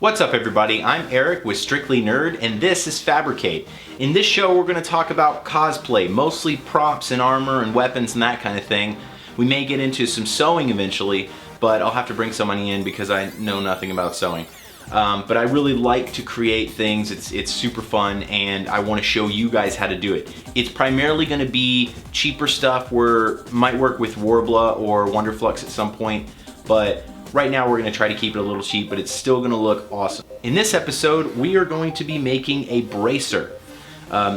What's up everybody, I'm Eric with Strictly Nerd and this is Fabricate. In this show we're going to talk about cosplay, mostly props and armor and weapons and that kind of thing. We may get into some sewing eventually, but I'll have to bring somebody in because I know nothing about sewing. But I really like to create things, it's super fun and I want to show you guys how to do it. It's primarily going to be cheaper stuff where might work with Warbla or Wonderflux at some point, but right now we're going to try to keep it a little cheap, but it's still going to look awesome. In this episode, we are going to be making a bracer.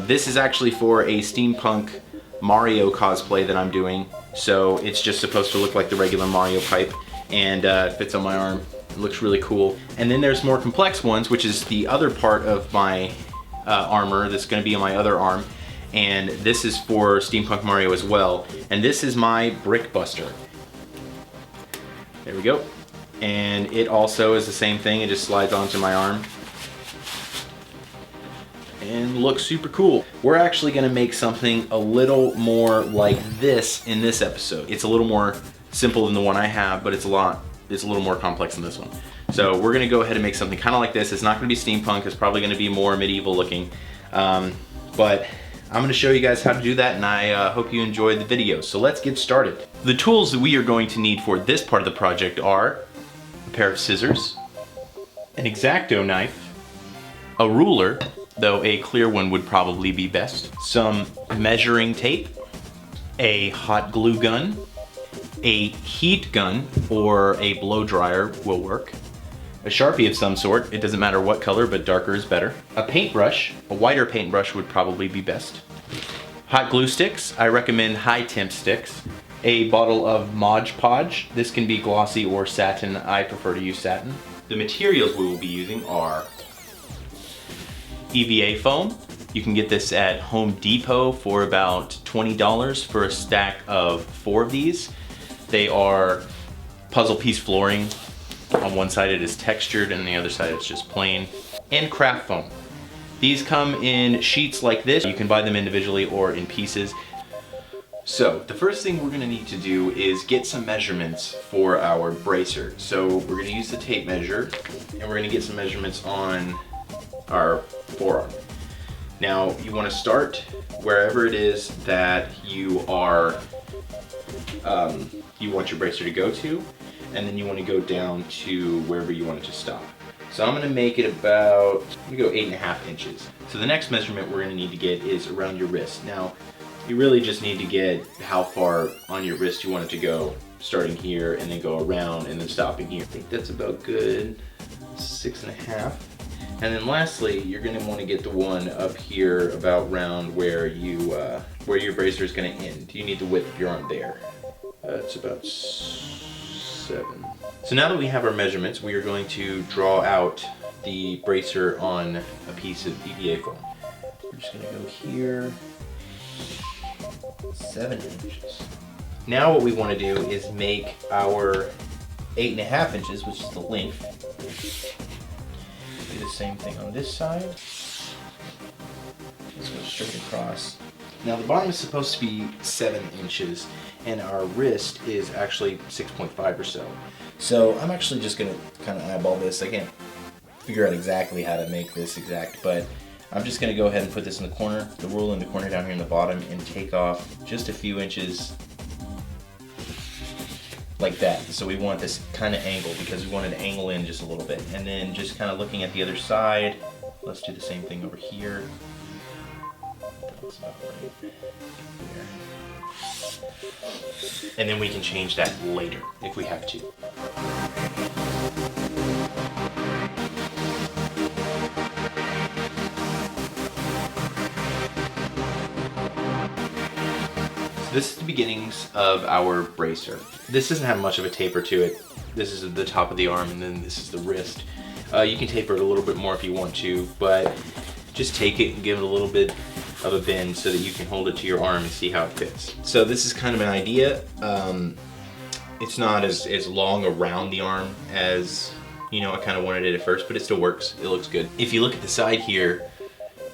This is actually for a steampunk Mario cosplay that I'm doing. So it's just supposed to look like the regular Mario pipe and fits on my arm. It looks really cool. And then there's more complex ones, which is the other part of my armor that's going to be on my other arm. And this is for steampunk Mario as well. And this is my brick buster. There we go. And it also is the same thing, it just slides onto my arm and looks super cool. We're actually gonna make something a little more like this in this episode. It's a little more simple than the one I have, but it's a little more complex than this one. So we're gonna go ahead and make something kind of like this. It's not gonna be steampunk, it's probably gonna be more medieval looking. But I'm gonna show you guys how to do that and I hope you enjoyed the video. So let's get started. The tools that we are going to need for this part of the project are a pair of scissors, an X-Acto knife, a ruler, though a clear one would probably be best, some measuring tape, a hot glue gun, a heat gun or a blow dryer will work, a Sharpie of some sort, it doesn't matter what color but darker is better, a paintbrush, a whiter paintbrush would probably be best, hot glue sticks, I recommend high temp sticks, a bottle of Mod Podge. This can be glossy or satin. I prefer to use satin. The materials we will be using are EVA foam. You can get this at Home Depot for about $20 for a stack of 4 of these. They are puzzle piece flooring. On one side it is textured and the other side it's just plain. And craft foam. These come in sheets like this. You can buy them individually or in pieces. So the first thing we're gonna need to do is get some measurements for our bracer. So we're gonna use the tape measure and we're gonna get some measurements on our forearm. Now you wanna start wherever it is that you are, you want your bracer to go to, and then you wanna go down to wherever you want it to stop. So I'm gonna make it about, I'm gonna go 8.5 inches. So the next measurement we're gonna need to get is around your wrist. Now, you really just need to get how far on your wrist you want it to go, starting here and then go around and then stopping here. I think that's about good, 6.5. And then lastly, you're gonna wanna get the one up here about round where your bracer is gonna end. You need the width of your arm there. It's about 7. So now that we have our measurements, we are going to draw out the bracer on a piece of EVA foam. We're just gonna go here. 7 inches. Now what we want to do is make our 8.5 inches, which is the length. Do the same thing on this side. Let's go straight across. Now the bottom is supposed to be 7 inches and our wrist is actually 6.5 or so. So I'm actually just going to kind of eyeball this. I can't figure out exactly how to make this exact, but I'm just going to go ahead and put this in the corner, the rule in the corner down here in the bottom, and take off just a few inches like that. So we want this kind of angle because we want it to angle in just a little bit. And then just kind of looking at the other side, let's do the same thing over here. That's about right there. And then we can change that later if we have to. This is the beginnings of our bracer. This doesn't have much of a taper to it. This is the top of the arm and then this is the wrist. You can taper it a little bit more if you want to, but just take it and give it a little bit of a bend so that you can hold it to your arm and see how it fits. So this is kind of an idea. It's not as long around the arm as, you know, I kind of wanted it at first, but it still works. It looks good. If you look at the side here,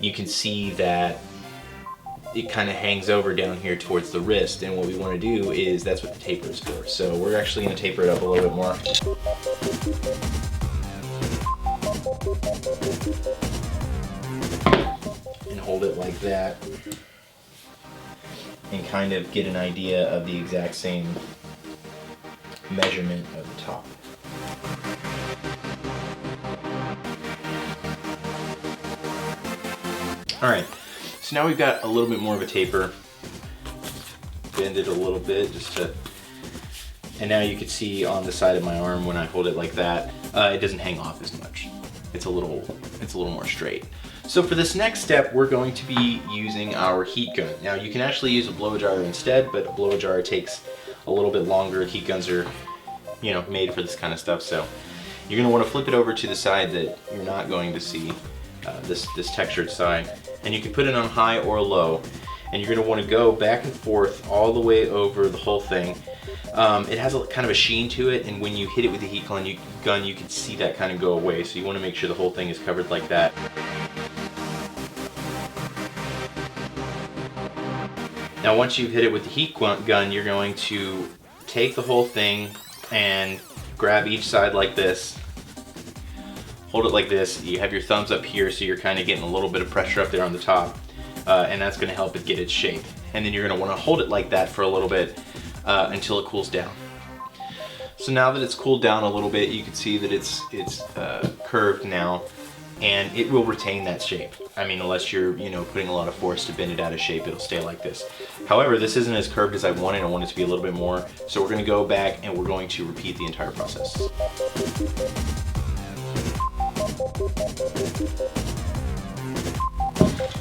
you can see that it kind of hangs over down here towards the wrist, and what we want to do is that's what the taper is for. So we're actually going to taper it up a little bit more. and hold it like that, and kind of get an idea of the exact same measurement of the top. Alright, so now we've got a little bit more of a taper. Bend it a little bit just to, and now you can see on the side of my arm when I hold it like that, it doesn't hang off as much. It's a little more straight. So for this next step, we're going to be using our heat gun. Now you can actually use a blow dryer instead, but a blow dryer takes a little bit longer. Heat guns are, you know, made for this kind of stuff. So you're going to want to flip it over to the side that you're not going to see this textured side, and you can put it on high or low. And you're going to want to go back and forth all the way over the whole thing. It has a kind of a sheen to it, and when you hit it with the heat gun, you can see that kind of go away. So you want to make sure the whole thing is covered like that. Now once you've hit it with the heat gun, you're going to take the whole thing and grab each side like this. Hold it like this. You have your thumbs up here, so you're kind of getting a little bit of pressure up there on the top. And that's going to help it get its shape. And then you're going to want to hold it like that for a little bit until it cools down. So now that it's cooled down a little bit, you can see that it's curved now, and it will retain that shape. I mean, unless you're putting a lot of force to bend it out of shape, it'll stay like this. However, this isn't as curved as I wanted. I want it to be a little bit more. So we're going to go back and we're going to repeat the entire process.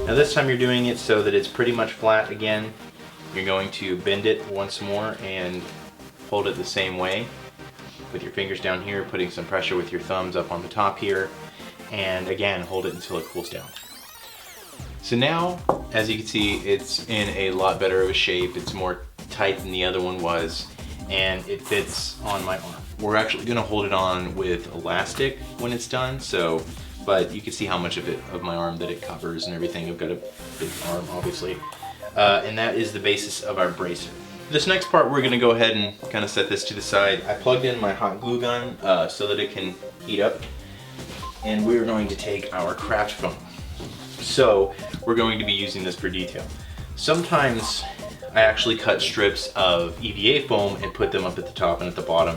Now this time you're doing it so that it's pretty much flat again. You're going to bend it once more and hold it the same way with your fingers down here, putting some pressure with your thumbs up on the top here, and again hold it until it cools down. So now, as you can see, it's in a lot better of a shape. It's more tight than the other one was, and it fits on my arm. We're actually going to hold it on with elastic when it's done, but you can see how much of my arm that it covers and everything. I've got a big arm, obviously. And that is the basis of our bracer. This next part, we're going to go ahead and kind of set this to the side. I plugged in my hot glue gun so that it can heat up. And we're going to take our craft foam. So we're going to be using this for detail. Sometimes I actually cut strips of EVA foam and put them up at the top and at the bottom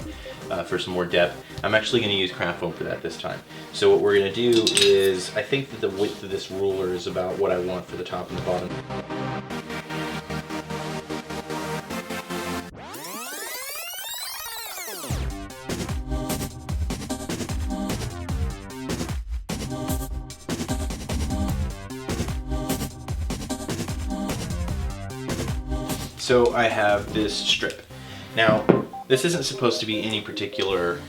for some more depth. I'm actually going to use craft foam for that this time. So what we're going to do is, I think that the width of this ruler is about what I want for the top and the bottom. So I have this strip. Now, this isn't supposed to be any particular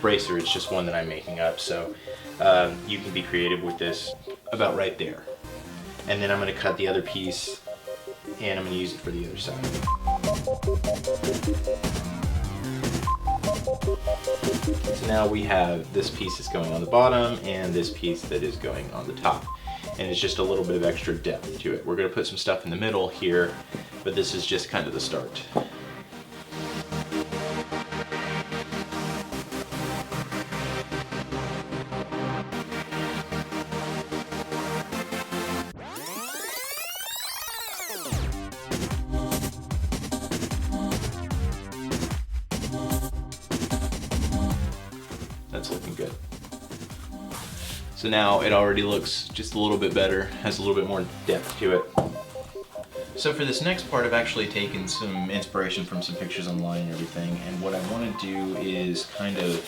bracer, it's just one that I'm making up, so you can be creative with this about right there. And then I'm going to cut the other piece and I'm going to use it for the other side. So now we have this piece that's going on the bottom and this piece that is going on the top. And it's just a little bit of extra depth to it. We're going to put some stuff in the middle here, but this is just kind of the start. That's looking good. So now it already looks just a little bit better, has a little bit more depth to it. So for this next part, I've actually taken some inspiration from some pictures online and everything, and what I want to do is kind of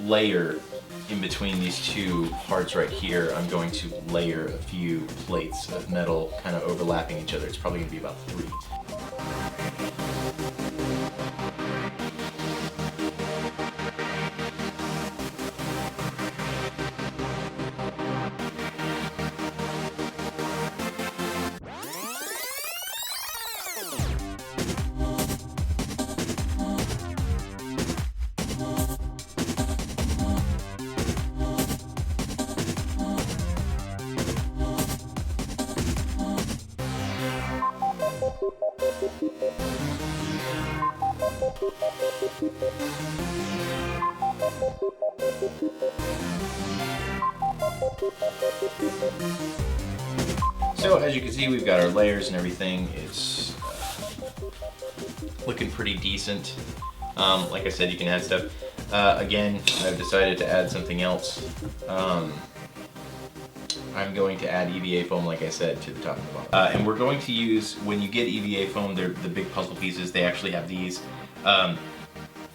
layer in between these two parts right here. I'm going to layer a few plates of metal kind of overlapping each other. It's probably going to be about 3. So as you can see, we've got our layers and everything. It's looking pretty decent. Like I said, you can add stuff. Again, I've decided to add something else. I'm going to add EVA foam, like I said, to the top and the bottom. And we're going to use, when you get EVA foam, they're the big puzzle pieces, they actually have these.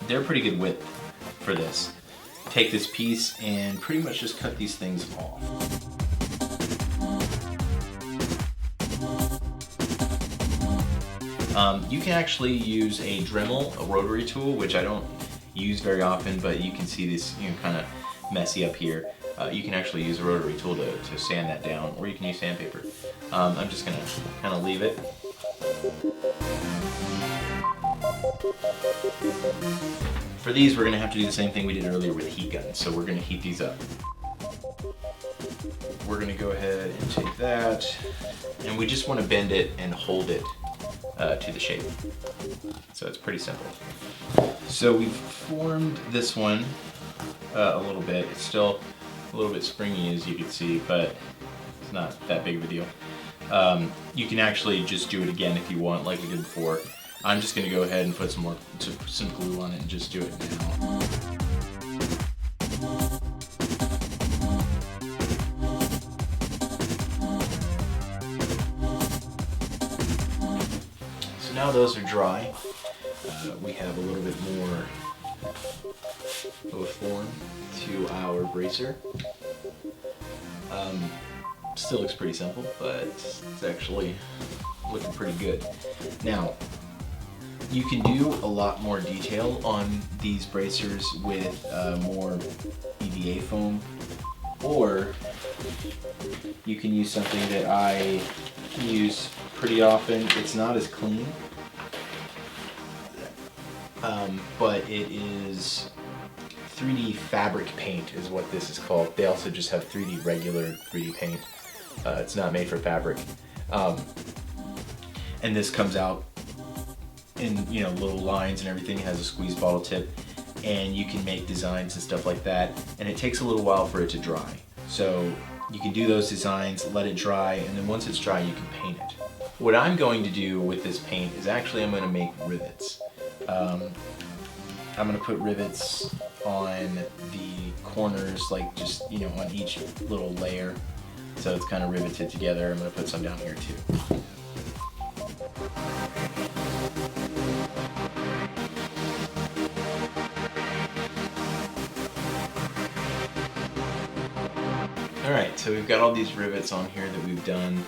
They're pretty good width for this. Take this piece and pretty much just cut these things off. You can actually use a Dremel, a rotary tool, which I don't use very often, but you can see this, kind of messy up here. You can actually use a rotary tool to sand that down, or you can use sandpaper. I'm just gonna kind of leave it. For these, we're gonna have to do the same thing we did earlier with heat guns, so we're gonna heat these up. We're gonna go ahead and take that, and we just want to bend it and hold it to the shape. So it's pretty simple. So we've formed this one a little bit. It's still a little bit springy, as you can see, but it's not that big of a deal. You can actually just do it again if you want, like we did before. I'm just going to go ahead and put some glue on it and just do it now. So now those are dry. We have a little bit more of a form to our bracer. Still looks pretty simple, but it's actually looking pretty good. Now, you can do a lot more detail on these bracers with more EVA foam, or you can use something that I use pretty often. It's not as clean, but it is 3D fabric paint is what this is called. They also just have 3D regular 3D paint. It's not made for fabric. And this comes out in little lines and everything. It has a squeeze bottle tip, and you can make designs and stuff like that, and it takes a little while for it to dry. So you can do those designs, let it dry, and then once it's dry you can paint it. What I'm going to do with this paint is actually I'm going to make rivets. I'm going to put rivets on the corners, like just on each little layer, so it's kind of riveted together. I'm going to put some down here too. Alright, so we've got all these rivets on here that we've done.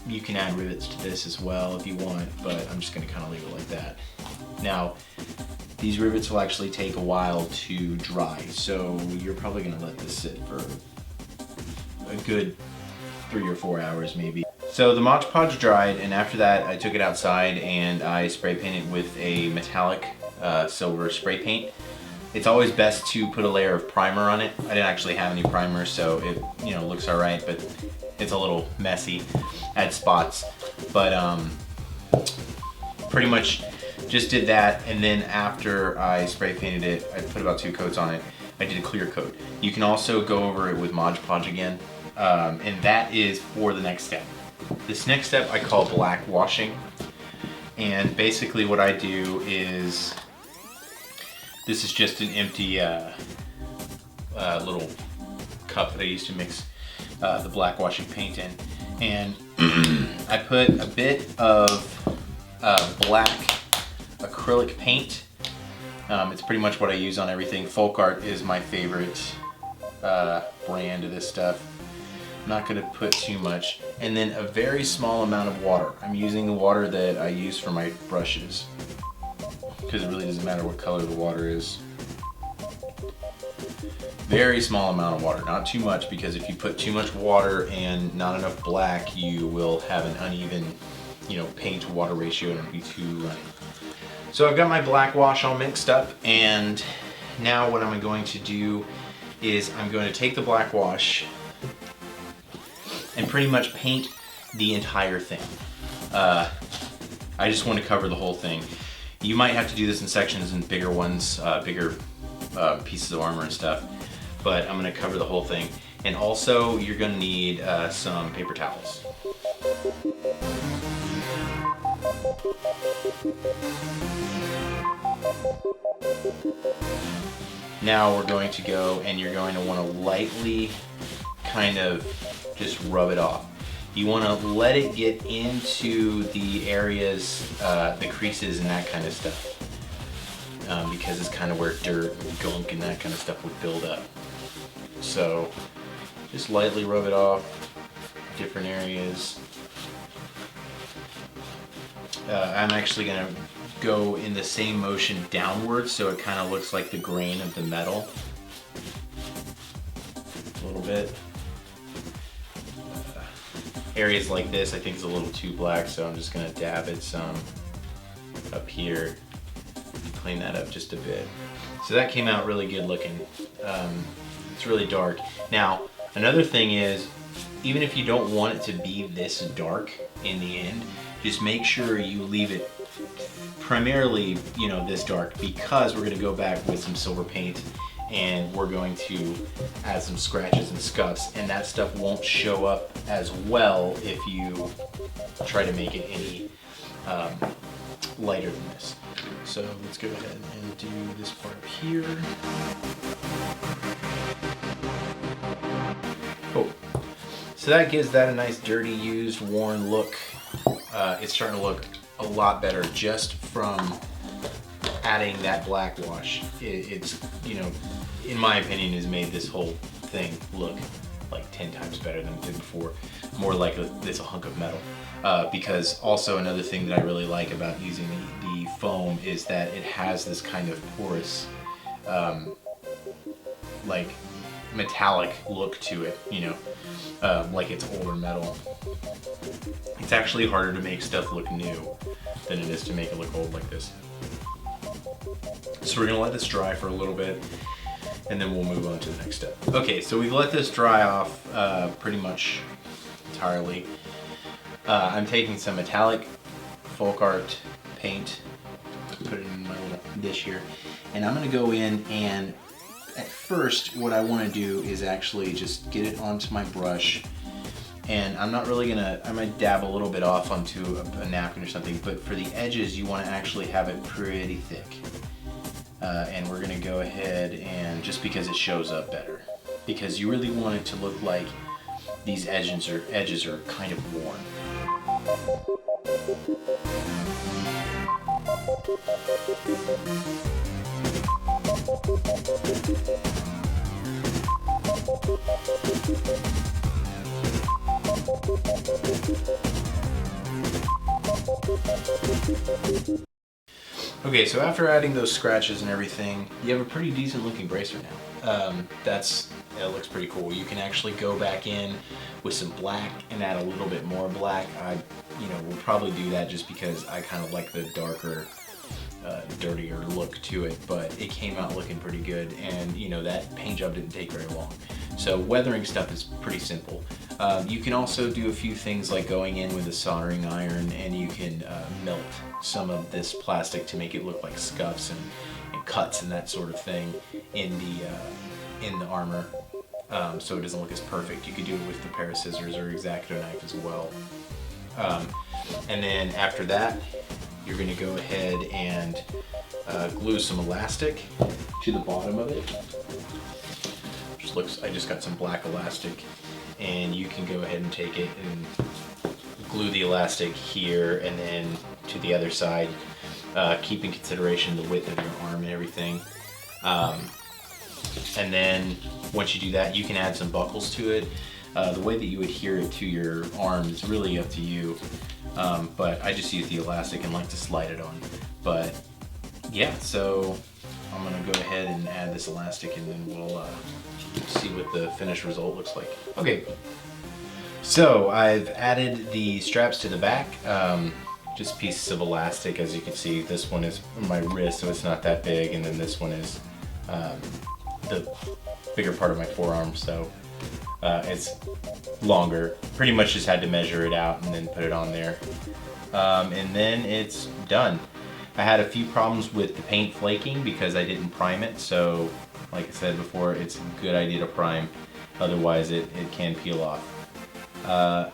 You can add rivets to this as well if you want, but I'm just going to kind of leave it like that. Now, these rivets will actually take a while to dry, so you're probably going to let this sit for a good 3 or 4 hours maybe. So the Mod Podge dried, and after that I took it outside and I spray painted with a metallic silver spray paint. It's always best to put a layer of primer on it. I didn't actually have any primer, so it looks alright, but it's a little messy at spots. But pretty much just did that, and then after I spray painted it, I put about 2 coats on it. I did a clear coat. You can also go over it with Mod Podge again, and that is for the next step. This next step I call black washing, and basically what I do is, this is just an empty little cup that I used to mix the black washing paint in, and I put a bit of black acrylic paint. It's pretty much what I use on everything. Folk Art is my favorite brand of this stuff. I'm not going to put too much. And then a very small amount of water. I'm using the water that I use for my brushes, because it really doesn't matter what color the water is. Very small amount of water, not too much, because if you put too much water and not enough black, you will have an uneven, paint to water ratio, and it'll be too runny. So I've got my black wash all mixed up, and now what I'm going to do is I'm going to take the black wash and pretty much paint the entire thing. I just want to cover the whole thing. You might have to do this in sections and bigger ones, bigger pieces of armor and stuff, but I'm gonna cover the whole thing. And also, you're gonna need some paper towels. Now we're going to go, and you're going to want to lightly kind of just rub it off. You want to let it get into the areas, the creases and that kind of stuff, because it's kind of where dirt and gunk and that kind of stuff would build up. So just lightly rub it off, different areas. I'm actually going to go in the same motion downwards, so it kind of looks like the grain of the metal a little bit. Areas like this I think is a little too black, so I'm just going to dab it some up here, clean that up just a bit. So that came out really good looking. It's really dark. Now another thing is, even if you don't want it to be this dark in the end, just make sure you leave it primarily, you know, this dark, because we're going to go back with some silver paint and we're going to add some scratches and scuffs, and that stuff won't show up as well if you try to make it any lighter than this. So let's go ahead and do this part up here. Cool. So that gives that a nice dirty, used, worn look. It's starting to look a lot better just from adding that black wash. It's, you know, in my opinion, has made this whole thing look like 10 times better than it did before. More like it's a hunk of metal. Because also another thing that I really like about using the foam is that it has this kind of porous, like metallic look to it, you know, like it's older metal. It's actually harder to make stuff look new than it is to make it look old like this. So we're gonna let this dry for a little bit, and then we'll move on to the next step. Okay, so we've let this dry off pretty much entirely. I'm taking some metallic folk art paint, put it in my little dish here, and I'm gonna go in, and at first what I wanna do is actually just get it onto my brush. And I'm not really gonna, I might dab a little bit off onto a napkin or something, but for the edges you wanna actually have it pretty thick. And we're gonna go ahead and, just because it shows up better, because you really want it to look like these edges are kind of worn. Okay, so after adding those scratches and everything, you have a pretty decent looking bracer now. It looks pretty cool. You can actually go back in with some black and add a little bit more black. We'll probably do that just because I kind of like the darker, dirtier look to it, but it came out looking pretty good, and you know, that paint job didn't take very long. So weathering stuff is pretty simple. You can also do a few things like going in with a soldering iron, and you can melt some of this plastic to make it look like scuffs and cuts and that sort of thing in the armor, so it doesn't look as perfect. You could do it with a pair of scissors or X-Acto knife as well. And then after that, you're going to go ahead and glue some elastic to the bottom of it. I just got some black elastic, and you can go ahead and take it and glue the elastic here and then to the other side, keep in consideration the width of your arm and everything. And then once you do that, you can add some buckles to it. The way that you adhere it to your arm is really up to you, but I just use the elastic and like to slide it on. But yeah, so I'm gonna go ahead and add this elastic, and then we'll see what the finished result looks like. Okay, so I've added the straps to the back, just pieces of elastic. As you can see, this one is my wrist, so it's not that big, and then this one is the bigger part of my forearm, so it's longer. Pretty much just had to measure it out and then put it on there, and then it's done. I had a few problems with the paint flaking because I didn't prime it, so like I said before, it's a good idea to prime, otherwise it can peel off.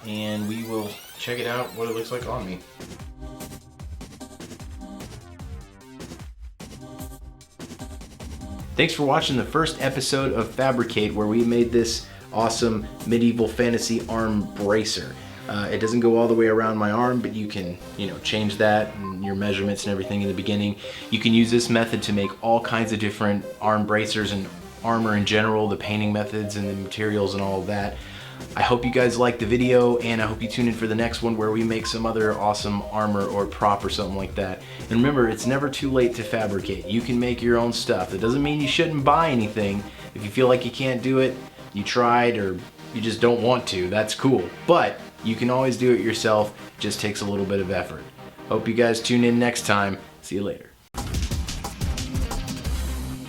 And we will check it out, what it looks like on me. Thanks for watching the first episode of Fabricate, where we made this awesome medieval fantasy arm bracer. It doesn't go all the way around my arm, but you can, change that and your measurements and everything in the beginning. You can use this method to make all kinds of different arm bracers and armor in general, the painting methods and the materials and all of that. I hope you guys liked the video, and I hope you tune in for the next one where we make some other awesome armor or prop or something like that. And remember, it's never too late to fabricate. You can make your own stuff. That doesn't mean you shouldn't buy anything. If you feel like you can't do it, you tried, or you just don't want to, that's cool. But you can always do it yourself. It just takes a little bit of effort. Hope you guys tune in next time. See you later.